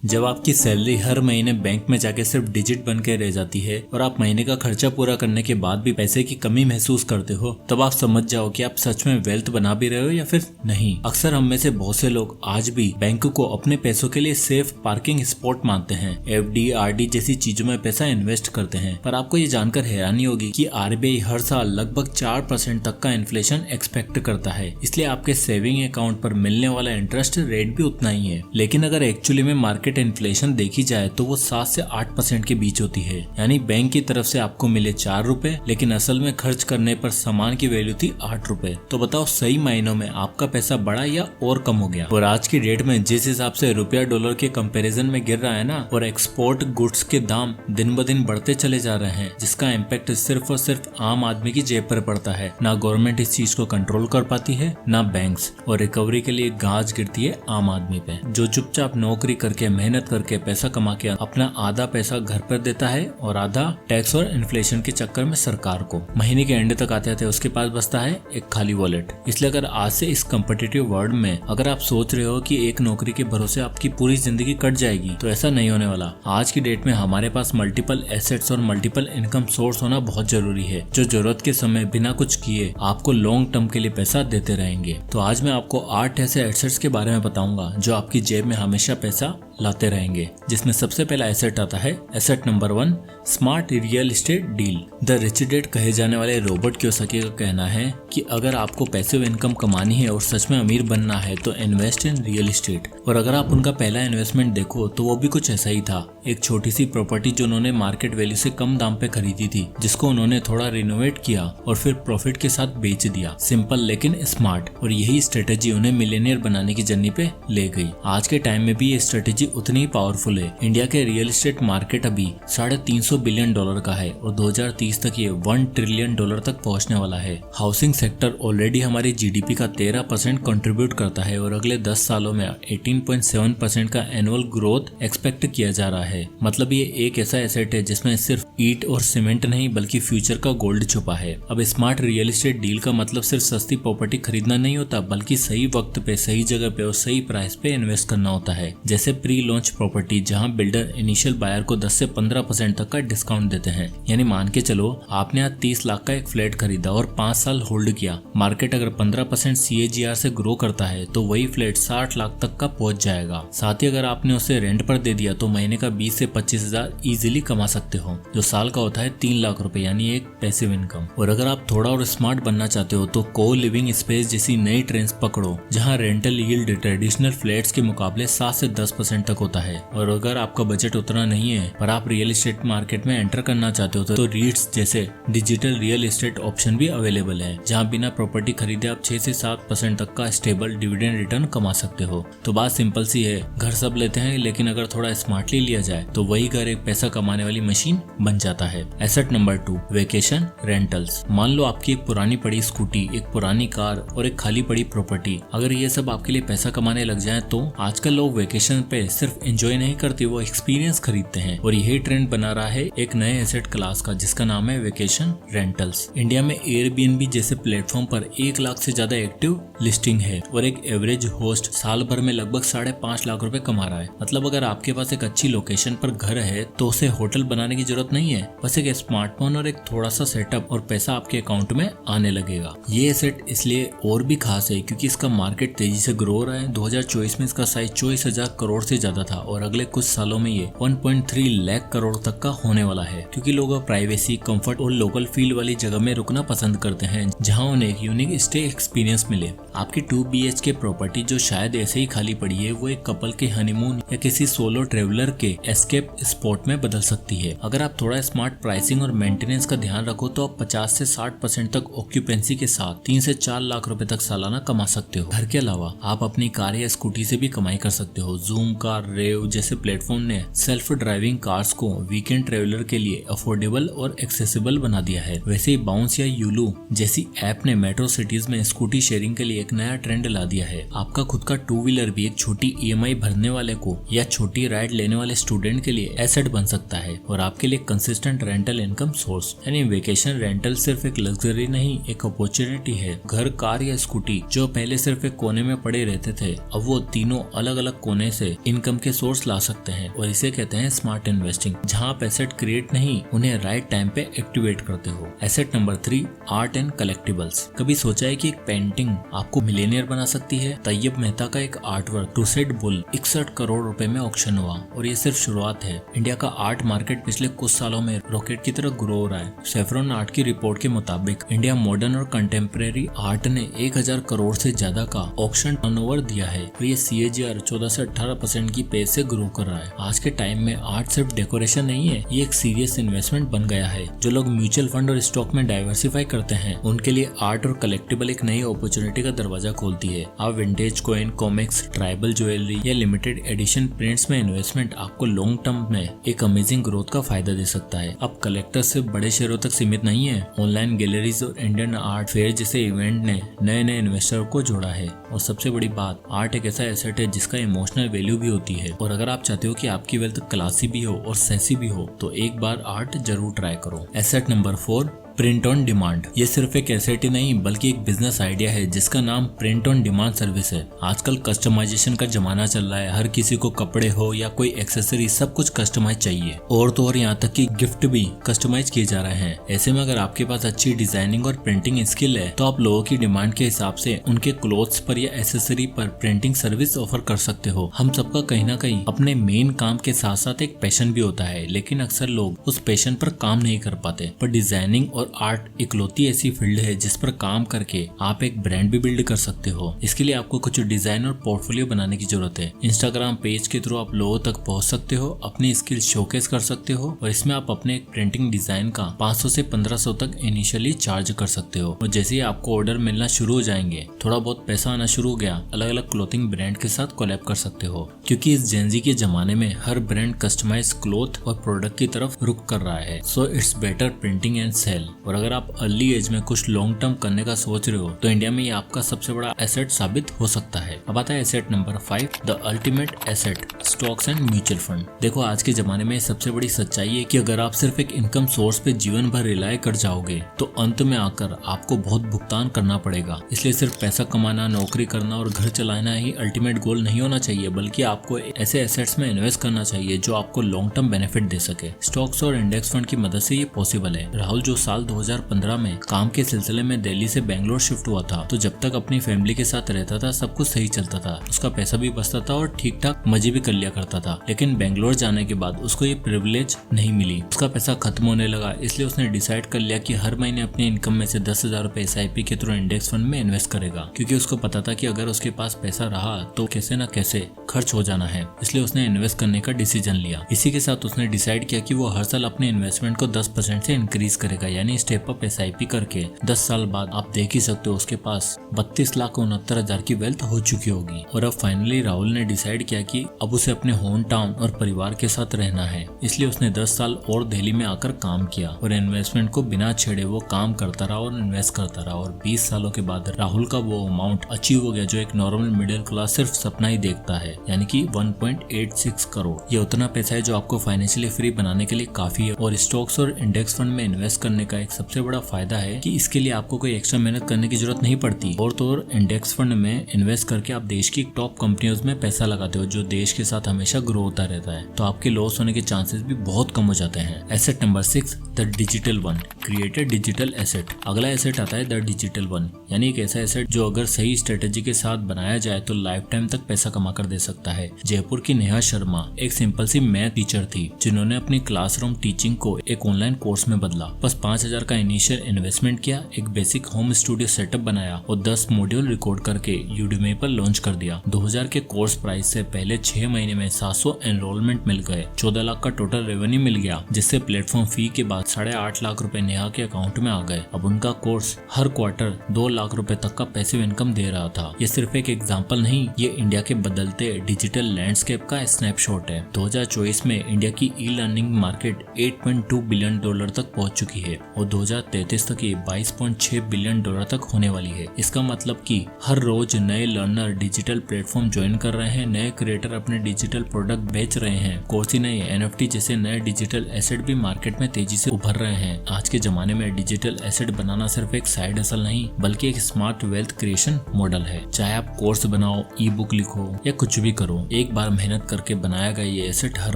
जब आपकी सैलरी हर महीने बैंक में जाके सिर्फ डिजिट बन के रह जाती है और आप महीने का खर्चा पूरा करने के बाद भी पैसे की कमी महसूस करते हो, तब आप समझ जाओ कि आप सच में वेल्थ बना भी रहे हो या फिर नहीं। अक्सर हम में से बहुत से लोग आज भी बैंक को अपने पैसों के लिए सेफ पार्किंग स्पॉट मानते हैं, एफडी, आरडी जैसी चीजों में पैसा इन्वेस्ट करते हैं। पर आपको ये जानकर हैरानी होगी कि आरबीआई हर साल लगभग 4% तक का इन्फ्लेशन एक्सपेक्ट करता है, इसलिए आपके सेविंग अकाउंट पर मिलने वाला इंटरेस्ट रेट भी उतना ही है। लेकिन अगर एक्चुअली में मार्केट इन्फ्लेशन देखी जाए तो वो 7 से 8% के बीच होती है। यानी बैंक की तरफ से आपको मिले 4 रुपए, लेकिन असल में खर्च करने पर सामान की वैल्यू थी 8 रुपए। तो बताओ सही मायनों में आपका पैसा बढ़ा या और कम हो गया। और आज की डेट में जिस हिसाब से रुपया डॉलर के कंपैरिजन में गिर रहा है ना, और एक्सपोर्ट गुड्स के दाम दिन ब दिन बढ़ते चले जा रहे हैं, जिसका इम्पैक्ट सिर्फ और सिर्फ आम आदमी की जेब पर पड़ता है। ना गवर्नमेंट इस चीज को कंट्रोल कर पाती है, ना बैंक्स, और रिकवरी के लिए गाज गिरती है आम आदमी पे, जो चुपचाप नौकरी करके मेहनत करके पैसा कमा के अपना आधा पैसा घर पर देता है और आधा टैक्स और इन्फ्लेशन के चक्कर में सरकार को। महीने के एंड तक आते आते उसके पास बचता है एक खाली वॉलेट। इसलिए अगर आज से इस कम्पिटिटिव वर्ल्ड में अगर आप सोच रहे हो कि एक नौकरी के भरोसे आपकी पूरी जिंदगी कट जाएगी, तो ऐसा नहीं होने वाला। आज की डेट में हमारे पास मल्टीपल एसेट्स और मल्टीपल इनकम सोर्स होना बहुत जरूरी है, जो जरूरत के समय बिना कुछ किए आपको लॉन्ग टर्म के लिए पैसा देते रहेंगे। तो आज मैं आपको 8 ऐसे एसेट्स के बारे में बताऊंगा जो आपकी जेब में हमेशा पैसा लाते रहेंगे, जिसमें सबसे पहला एसेट आता है asset number 1, smart real estate deal. The rich dad कहे जाने वाले रॉबर्ट कियोसाकी का कहना है कि अगर आपको पैसिव इनकम कमानी है और सच में अमीर बनना है तो इन्वेस्ट इन रियल एस्टेट। और अगर आप उनका पहला इन्वेस्टमेंट देखो तो वो भी कुछ ऐसा ही था, एक छोटी सी प्रॉपर्टी जो उन्होंने मार्केट वैल्यू से कम दाम पे खरीदी थी, जिसको उन्होंने थोड़ा रिनोवेट किया और फिर प्रॉफिट के साथ बेच दिया। सिंपल लेकिन स्मार्ट, और यही स्ट्रेटेजी उन्हें मिलियनियर बनाने की जर्नी पे ले गई। आज के टाइम में भी ये स्ट्रेटेजी उतनी ही पावरफुल है। इंडिया के रियल एस्टेट मार्केट अभी $350 बिलियन का है और 2030 तक ये $1 ट्रिलियन तक पहुंचने वाला है। हाउसिंग सेक्टर ऑलरेडी हमारी जीडीपी का 13% कंट्रीब्यूट करता है और अगले 10 सालों में 18.7% का एनुअल ग्रोथ एक्सपेक्ट किया जा रहा है। मतलब ये एक ऐसा एसेट है जिसमें सिर्फ ईंट और सीमेंट नहीं बल्कि फ्यूचर का गोल्ड छुपा है। अब स्मार्ट रियल एस्टेट डील का मतलब सिर्फ सस्ती प्रॉपर्टी खरीदना नहीं होता, बल्कि सही वक्त पे, सही जगह पे और सही प्राइस पे इन्वेस्ट करना होता है। जैसे प्री लॉन्च प्रॉपर्टी, जहां बिल्डर इनिशियल बायर को 10 से 15% तक का डिस्काउंट देते हैं। यानी मान के चलो आपने आज 30 लाख का एक फ्लैट खरीदा और 5 साल होल्ड किया। मार्केट अगर 15% CAGR से ग्रो करता है तो वही फ्लैट 60 लाख तक का पहुंच जाएगा। साथ ही अगर आपने उसे रेंट पर दे दिया तो महीने का 20 से 25 हजार इजिली कमा सकते हो, जो साल का होता है 3 लाख रुपए, यानी एक पैसिव इनकम। और अगर आप थोड़ा और स्मार्ट बनना चाहते हो तो को लिविंग स्पेस जैसी नई ट्रेंड्स पकड़ो, जहाँ रेंटल यील्ड ट्रेडिशनल फ्लैट्स के मुकाबले 7 से 10% तक होता है। और अगर आपका बजट उतना नहीं है पर आप रियल एस्टेट मार्केट में एंटर करना चाहते हो तो रीट्स जैसे डिजिटल रियल एस्टेट ऑप्शन भी अवेलेबल है, जहां बिना प्रॉपर्टी खरीदे आप 6 से 7% तक का स्टेबल डिविडेंड रिटर्न कमा सकते हो। तो बात सिंपल सी है, घर सब लेते हैं लेकिन अगर थोड़ा स्मार्टली लिया जाए तो वही घर एक पैसा कमाने वाली मशीन बन जाता है। Asset number 2, vacation rentals. मान लो आपकी एक पुरानी पड़ी स्कूटी, एक पुरानी कार और एक खाली पड़ी प्रॉपर्टी, अगर ये सब आपके लिए पैसा कमाने लग जाए तो आजकल लोग वेकेशन पे सिर्फ एंजॉय नहीं करते, वो एक्सपीरियंस खरीदते हैं। और यही ट्रेंड बना रहा है एक नए एसेट क्लास का, जिसका नाम है वेकेशन रेंटल्स। इंडिया में एयरबीएनबी जैसे प्लेटफॉर्म पर 1 लाख से ज्यादा एक्टिव लिस्टिंग है और एक एवरेज होस्ट साल भर में लगभग 5.5 लाख रुपए कमा रहा है। मतलब अगर आपके पास एक अच्छी लोकेशन पर घर है तो उसे होटल बनाने की जरूरत नहीं है, बस एक स्मार्टफोन और एक थोड़ा सा सेटअप और पैसा आपके अकाउंट में आने लगेगा। ये एसेट इसलिए और भी खास है क्योंकि इसका मार्केट तेजी से ग्रो हो रहा है। 2024 में इसका साइज 24,000 करोड़ से ज्यादा था और अगले कुछ सालों में ये 1.3 लाख करोड़ तक का होने वाला है, क्योंकि लोग प्राइवेसी, कंफर्ट और लोकल फील वाली जगह में रुकना पसंद करते हैं, जहां उन्हें एक यूनिक स्टे एक्सपीरियंस मिले। आपकी 2 BHK प्रॉपर्टी जो शायद ऐसे ही खाली पड़ी है, वो एक कपल के हनीमून या किसी सोलो ट्रेवलर के एस्केप स्पॉट में बदल सकती है। अगर आप थोड़ा स्मार्ट प्राइसिंग और मेंटेनेंस का ध्यान रखो तो आप 50 से 60% तक ऑक्यूपेंसी के साथ 3 से 4 लाख रुपए तक सालाना कमा सकते हो। घर के अलावा आप अपनी कार या स्कूटी से भी कमाई कर सकते हो। जूम कार, रेव जैसे प्लेटफॉर्म ने सेल्फ ड्राइविंग कार्स को वीकेंड ट्रेवलर के लिए अफोर्डेबल और एक्सेसिबल बना दिया है। वैसे ही बाउंस या यूलू जैसी ऐप ने मेट्रो सिटीज में स्कूटी शेयरिंग के लिए एक नया ट्रेंड ला दिया है। आपका खुद का 2 व्हीलर भी एक छोटी EMI भरने वाले को या छोटी राइड लेने वाले स्टूडेंट के लिए एसेट बन सकता है और आपके लिए कंसिस्टेंट रेंटल इनकम सोर्स। यानी वेकेशन रेंटल सिर्फ एक लग्जरी नहीं, एक अपॉर्चुनिटी है। घर, कार या स्कूटी जो पहले सिर्फ एक कोने में पड़े रहते थे, अब वो तीनों अलग अलग कोने से इनकम के सोर्स ला सकते हैं और इसे कहते हैं स्मार्ट इन्वेस्टिंग, जहां आप एसेट क्रिएट नहीं उन्हें राइट टाइम पे एक्टिवेट करते हो। Asset number 3, art and collectibles. कभी सोचा है कि एक पेंटिंग आपको मिलियनियर बना सकती है? तैयब मेहता का एक आर्टवर्क क्रूसेड बुल 61 करोड़ रुपए में ऑक्शन हुआ और ये सिर्फ शुरुआत है। इंडिया का आर्ट मार्केट पिछले कुछ सालों में रॉकेट की तरह ग्रो हो रहा है। सेफ्रॉन आर्ट की रिपोर्ट के मुताबिक इंडिया मॉडर्न और कंटेम्प्रेरी आर्ट ने 1000 करोड़ से ज्यादा का ऑक्शन टर्नओवर दिया है और ये CAGR 14 से 18% की पेस से ग्रो कर रहा है। आज के टाइम में आर्ट सिर्फ डेकोरेशन नहीं है, ये एक सीरियस इन्वेस्टमेंट बन गया है। जो लोग म्यूचुअल फंड और स्टॉक में डाइवर्सिफाई करते हैं उनके लिए आर्ट और कलेक्टिबल एक नई अपॉर्चुनिटी का दरवाजा खोलती है। आप vintage coin, comics, tribal jewellery या लिमिटेड एडिशन प्रिंट्स में इन्वेस्टमेंट आपको लॉन्ग टर्म में एक अमेजिंग ग्रोथ का फायदा दे सकता है। अब कलेक्टर्स सिर्फ बड़े शेयरों तक सीमित नहीं है। ऑनलाइन गैलरीज और इंडियन आर्ट फेयर जैसे इवेंट ने नए नए इन्वेस्टर को जोड़ा है। और सबसे बड़ी बात, आर्ट एक ऐसा एसेट है जिसका इमोशनल वैल्यू भी होती है। और अगर आप चाहते हो कि आपकी वेल्थ क्लासी भी हो और सेक्सी भी हो तो एक बार आर्ट जरूर ट्राई करो। Asset number 4, print on demand. ये सिर्फ एक एसेट ही नहीं बल्कि एक बिजनेस आइडिया है जिसका नाम प्रिंट ऑन डिमांड सर्विस है। आजकल कस्टमाइजेशन का जमाना चल रहा है। हर किसी को कपड़े हो या कोई एक्सेसरी सब कुछ कस्टमाइज चाहिए और तो और यहाँ तक कि गिफ्ट भी कस्टमाइज किए जा रहे हैं। ऐसे में अगर आपके पास अच्छी डिजाइनिंग और प्रिंटिंग स्किल है तो आप लोगों की डिमांड के हिसाब से उनके क्लोथ्स पर या एसेसरी पर प्रिंटिंग सर्विस ऑफर कर सकते हो। हम सबका कहीं ना कहीं अपने मेन काम के साथ साथ एक पैशन भी होता है, लेकिन अक्सर लोग उस पैशन पर काम नहीं कर पाते। पर डिजाइनिंग और आर्ट इकलौती ऐसी फील्ड है जिस पर काम करके आप एक ब्रांड भी बिल्ड कर सकते हो। इसके लिए आपको कुछ डिजाइन और पोर्टफोलियो बनाने की जरूरत है। इंस्टाग्राम पेज के थ्रू आप लोगों तक पहुंच सकते हो, अपनी स्किल शोकेस कर सकते हो और इसमें आप अपने एक प्रिंटिंग डिजाइन का 500 से 1500 तक इनिशियली चार्ज कर सकते हो। और जैसे ही आपको ऑर्डर मिलना शुरू हो जाएंगे, थोड़ा बहुत पैसा आना शुरू हो गया, अलग अलग क्लोथिंग ब्रांड के साथ कोलैब कर सकते हो। क्योंकि इस जेनजी के जमाने में हर ब्रांड कस्टमाइज क्लोथ और प्रोडक्ट की तरफ रुख कर रहा है। So it's better printing and sale. और अगर आप अर्ली एज में कुछ लॉन्ग टर्म करने का सोच रहे हो तो इंडिया में ये आपका सबसे बड़ा एसेट साबित हो सकता है। अब आता है asset number 5, the ultimate asset, stocks and mutual fund. देखो आज के जमाने में सबसे बड़ी सच्चाई है कि अगर आप सिर्फ एक इनकम सोर्स पे जीवन भर रिलाय कर जाओगे तो अंत में आकर आपको बहुत भुगतान करना पड़ेगा। इसलिए सिर्फ पैसा कमाना, नौकरी करना और घर चलाना ही अल्टीमेट गोल नहीं होना चाहिए, बल्कि आपको ऐसे एसेट्स में इन्वेस्ट करना चाहिए जो आपको लॉन्ग टर्म बेनिफिट दे सके। स्टॉक्स और इंडेक्स फंड की मदद से ये पॉसिबल है। राहुल जो साल 2015 में काम के सिलसिले में दिल्ली से बेंगलोर शिफ्ट हुआ था, तो जब तक अपनी फैमिली के साथ रहता था सब कुछ सही चलता था, उसका पैसा भी बचता था और ठीक ठाक मजे भी कर लिया करता था। लेकिन बेंगलोर जाने के बाद उसको ये प्रिविलेज नहीं मिली, उसका पैसा खत्म होने लगा। इसलिए उसने डिसाइड कर लिया कि हर महीने अपनी इनकम में से 10,000 रुपए SIP के थ्रू इंडेक्स फंड में इन्वेस्ट करेगा, क्योंकि उसको पता था कि अगर उसके पास पैसा रहा तो कैसे न कैसे खर्च हो जाना है। इसलिए उसने इन्वेस्ट करने का डिसीजन लिया। इसी के साथ उसने डिसाइड किया कि वो हर साल अपने इन्वेस्टमेंट को 10% से इंक्रीज करेगा, यानी स्टेप अप SIP करके 10 साल बाद आप देख ही सकते हो उसके पास 32,69,000 की वेल्थ हो चुकी होगी। और अब फाइनली राहुल ने डिसाइड किया कि अब उसे अपने होम टाउन और परिवार के साथ रहना है। इसलिए उसने 10 साल और दिल्ली में आकर काम किया और इन्वेस्टमेंट को बिना छेड़े वो काम करता रहा और इन्वेस्ट करता रहा। और 20 सालों के बाद राहुल का वो अमाउंट अचीव हो गया जो एक नॉर्मल मिडिल क्लास सिर्फ सपना ही देखता है, यानी कि 1.86 करोड़। ये उतना पैसा है जो आपको फाइनेंशियली फ्री बनाने के लिए काफी है। और स्टॉक्स और इंडेक्स फंड में इन्वेस्ट करने का एक सबसे बड़ा फायदा है कि इसके लिए आपको कोई एक्स्ट्रा मेहनत करने की जरूरत नहीं पड़ती। और तो और इंडेक्स फंड में इन्वेस्ट करके आप देश की टॉप कंपनियों में पैसा लगाते हो जो देश के साथ हमेशा ग्रो होता रहता है, तो आपके लॉस होने के चांसेस भी बहुत कम हो जाते हैं। Asset number 6, the digital one, create a digital asset. अगला एसेट आता है द डिजिटल वन, यानी एक ऐसा एसेट जो अगर सही स्ट्रेटेजी के साथ बनाया जाए तो लाइफ टाइम तक पैसा कमा कर दे सकता है। जयपुर की नेहा शर्मा एक सिंपल सी मैथ टीचर थी जिन्होंने अपनी क्लासरूम टीचिंग को एक ऑनलाइन कोर्स में बदला। बस 5,000 का इनिशियल इन्वेस्टमेंट किया, एक बेसिक होम स्टूडियो सेटअप बनाया और 10 मॉड्यूल रिकॉर्ड करके यूडेमी पर लॉन्च कर दिया। 2000 के कोर्स प्राइस से पहले 6 महीने में 700 एनरोलमेंट मिल गए, 14 लाख का टोटल रेवेन्यू मिल गया, जिससे प्लेटफॉर्म फी के बाद 8.5 लाख रुपए नेहा के अकाउंट में आ गए। अब उनका कोर्स हर क्वार्टर 2 लाख रुपए तक का पैसिव इनकम दे रहा था। ये सिर्फ एक एग्जाम्पल नहीं, ये इंडिया के बदलते डिजिटल लैंडस्केप का स्नैपशॉट है। 2024 में इंडिया की ई लर्निंग मार्केट $8.2 बिलियन तक पहुंच चुकी है और 2033 तक ये 22.6 बिलियन डॉलर तक होने वाली है। इसका मतलब कि हर रोज नए लर्नर डिजिटल प्लेटफॉर्म ज्वाइन कर रहे हैं, नए क्रिएटर अपने डिजिटल प्रोडक्ट बेच रहे हैं, कोर्स ही नहीं NFT जैसे नए डिजिटल एसेट भी मार्केट में तेजी से उभर रहे हैं। आज के जमाने में डिजिटल एसेट बनाना सिर्फ एक साइड हसल नहीं बल्कि एक स्मार्ट वेल्थ क्रिएशन मॉडल है। चाहे आप कोर्स बनाओ, ई बुक लिखो या कुछ भी करो, एक बार मेहनत करके बनाया गया ये एसेट हर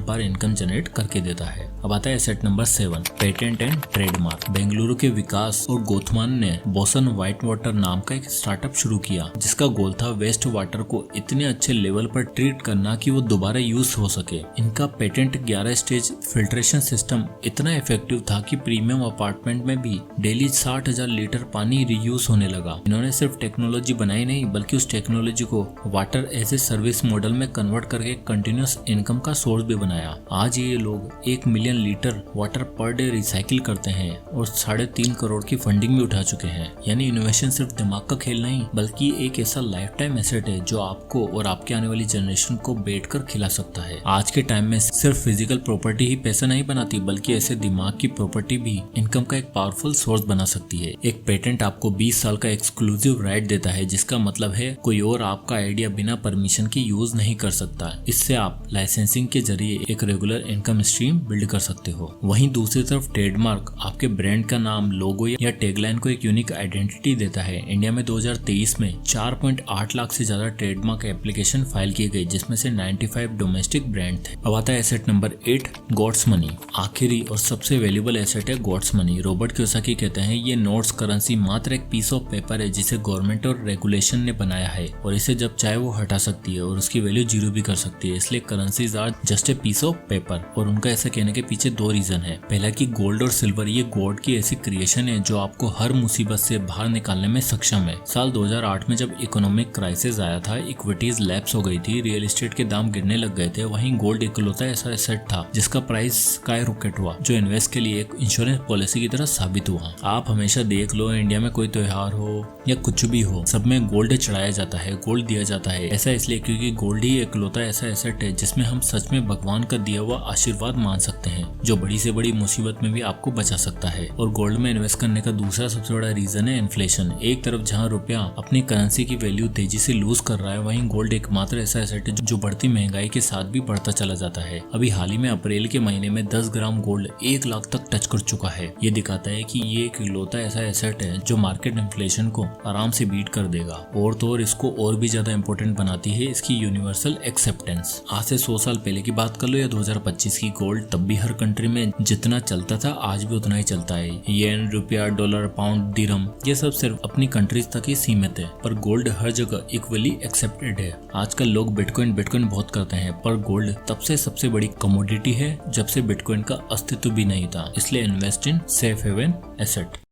बार इनकम जनरेट करके देता है। अब आता है asset number 7, patent and trademark. Bengaluru के विकास और गोथमान ने बोसन व्हाइट वाटर नाम का एक स्टार्टअप शुरू किया जिसका गोल था वेस्ट वाटर को इतने अच्छे लेवल पर ट्रीट करना कि वो दोबारा यूज हो सके। इनका पेटेंट 11 स्टेज फिल्ट्रेशन सिस्टम इतना इफेक्टिव था कि प्रीमियम अपार्टमेंट में भी डेली 60,000 लीटर पानी रीयूज होने लगा। इन्होंने सिर्फ टेक्नोलॉजी बनाई नहीं बल्कि उस टेक्नोलॉजी को water as a service model में कन्वर्ट करके कंटिन्यूस इनकम का सोर्स भी बनाया। आज ये लोग 1 million litre water per day recycle करते हैं और 3.5 करोड़ की फंडिंग भी उठा चुके हैं। यानी इनोवेशन सिर्फ दिमाग का खेल नहीं बल्कि एक ऐसा लाइफ टाइम एसेट है जो आपको और आपके आने वाली जनरेशन को बैठकर खिला सकता है। आज के टाइम में सिर्फ फिजिकल प्रॉपर्टी ही पैसा नहीं बनाती बल्कि ऐसे दिमाग की प्रॉपर्टी भी इनकम का एक पावरफुल सोर्स बना सकती है। एक पेटेंट आपको 20 साल का एक्सक्लूसिव राइट देता है जिसका मतलब है कोई और आपका आइडिया बिना परमिशन के यूज नहीं कर सकता। इससे आप लाइसेंसिंग के जरिए एक रेगुलर इनकम स्ट्रीम बिल्ड कर सकते हो। वहीं दूसरी तरफ ट्रेडमार्क आपके ब्रांड का नाम, लोगो या टैगलाइन को एक यूनिक आइडेंटिटी देता है। इंडिया में 2023 में 4.8 लाख से ज्यादा ट्रेडमार्क एप्लीकेशन फाइल किए गए जिसमें से 95 डोमेस्टिक ब्रांड थे। अब आता है एसेट नंबर 8, गॉड्स मनी। आखिरी और सबसे वैल्यूएबल एसेट है गॉड्स मनी। रॉबर्ट कियोसाकी कहते हैं ये नोट्स करेंसी मात्र एक पीस ऑफ पेपर है जिसे गवर्नमेंट और रेगुलेशन ने बनाया है और इसे जब चाहे वो हटा सकती है और उसकी वैल्यू जीरो भी कर सकती है। इसलिए currencies are just a piece of paper. और उनका ऐसा कहने के पीछे 2 रीजन है। पहला कि गोल्ड और सिल्वर ये गॉड की ऐसी क्रिएशन है जो आपको हर मुसीबत से बाहर निकालने में सक्षम है। साल 2008 में जब इकोनॉमिक क्राइसिस आया था, इक्विटीज लैप्स हो गई थी, रियल एस्टेट के दाम गिरने लग गए थे, वहीं गोल्ड इकलौता ऐसा एसेट था जिसका प्राइस स्काई रॉकेट हुआ जो इन्वेस्ट के लिए एक इंश्योरेंस पॉलिसी की तरह साबित हुआ। आप हमेशा देख लो, इंडिया में कोई त्योहार हो या कुछ भी हो, सब में गोल्ड चढ़ाया जाता है, गोल्ड दिया जाता है। ऐसा इसलिए क्योंकि गोल्ड ही इकलौता ऐसा एसेट है जिसमें हम सच में भगवान का दिया हुआ आशीर्वाद मान सकते हैं जो बड़ी से बड़ी मुसीबत में भी आपको बचा सकता है। और गोल्ड में इन्वेस्ट करने का दूसरा सबसे बड़ा रीजन है इन्फ्लेशन। एक तरफ जहां रुपया अपनी करेंसी की वैल्यू तेजी से लूज कर रहा है, वहीं गोल्ड एकमात्र ऐसा एसेट है जो बढ़ती महंगाई के साथ भी बढ़ता चला जाता है। अभी हाल ही में अप्रैल के महीने में 10 ग्राम गोल्ड 1 लाख तक टच कर चुका है। ये दिखाता है कि ये एक इकलौता ऐसा एसेट है जो मार्केट इन्फ्लेशन को आराम से बीट कर देगा। और तो और इसको और भी ज्यादा इंपॉर्टेंट बनाती है इसकी यूनिवर्सल एक्सेप्टेंस। आज से 100 साल पहले की बात कर लो या 2025 की, गोल्ड तब भी हर कंट्री में जितना चलता था आज भी उतना ही चलता है। येन, रुपया, डॉलर, पाउंड, दिरहम ये सब सिर्फ अपनी कंट्रीज तक ही सीमित है, पर गोल्ड हर जगह इक्वली एक्सेप्टेड है। आजकल लोग बिटकॉइन बहुत करते हैं, पर गोल्ड तब से सबसे बड़ी कमोडिटी है जब से बिटकॉइन का अस्तित्व भी नहीं था। इसलिए invest in safe haven asset.